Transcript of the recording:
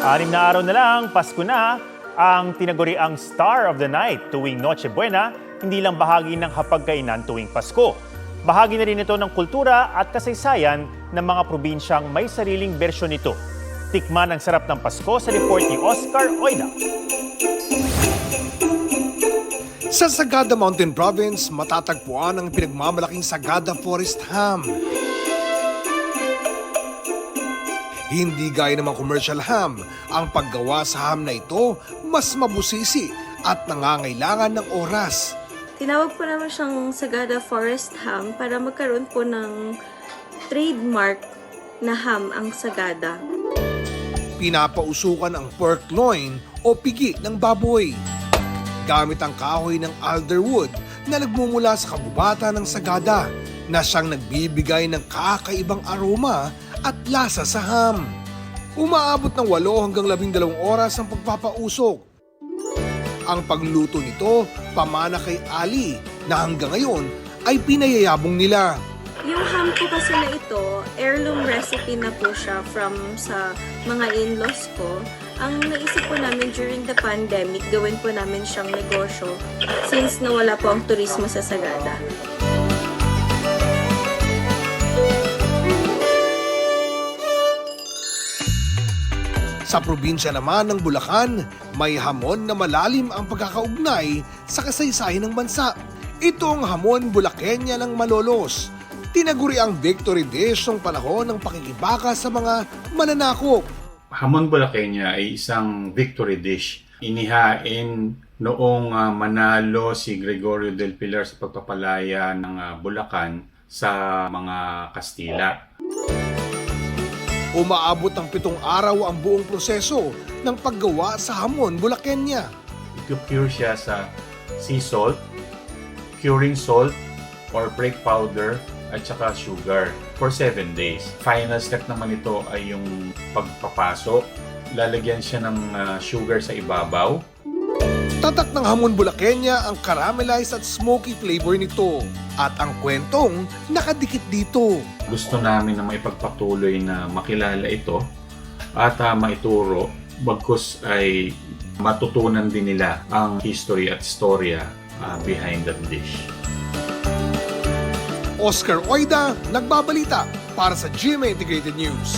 6 na araw na lang, Pasko na, ang tinaguriang Star of the Night tuwing Noche Buena, hindi lang bahagi ng hapagkainan tuwing Pasko. Bahagi na rin ito ng kultura at kasaysayan ng mga probinsyang may sariling bersyon nito. Tikman ang sarap ng Pasko sa report ni Oscar Oida. Sa Sagada Mountain Province, matatagpuan ang pinagmamalaking Sagada Forest Ham. Hindi gaya ng mga commercial ham, ang paggawa sa ham na ito mas mabusisi at nangangailangan ng oras. Tinawag po naman siyang Sagada Forest Ham para magkaroon po ng trademark na ham ang Sagada. Pinapausukan ang pork loin o pigi ng baboy. Gamit ang kahoy ng alderwood na nagmumula sa kabubata ng Sagada na siyang nagbibigay ng kakaibang aroma at lasa sa ham. Umaabot ng 8 hanggang 12 oras ang pagpapausok. Ang pagluto nito, pamana kay Ali na hanggang ngayon ay pinayayabong nila. Yung ham po kasi na ito, heirloom recipe na po siya from sa mga in-laws ko. Ang naisip po namin during the pandemic, gawin po namin siyang negosyo since nawala po ang turismo sa Sagada. Sa probinsya naman ng Bulacan, may hamon na malalim ang pagkakaugnay sa kasaysayan ng bansa. Ito ang hamon Bulaqueña ng Malolos. Tinaguri ang victory dish ng panahon ng pakikibaka sa mga mananakop. Hamon Bulaqueña ay isang victory dish. Inihain noong manalo si Gregorio del Pilar sa pagpapalaya ng Bulacan sa mga Kastila. Umaabot ng 7 araw ang buong proseso ng paggawa sa hamon Bulaqueña. I-cure siya sa sea salt, curing salt, or break powder, at saka sugar for 7 days. Final step naman ito ay yung pagpapaso. Lalagyan siya ng sugar sa ibabaw. Tatak ng hamon Bulaqueña ang caramelized at smoky flavor nito. At ang kwentong nakadikit dito. Gusto namin na maipagpatuloy na makilala ito at maituro, bagkus ay matutunan din nila ang history at storya behind that dish. Oscar Oida, nagbabalita para sa GMA Integrated News.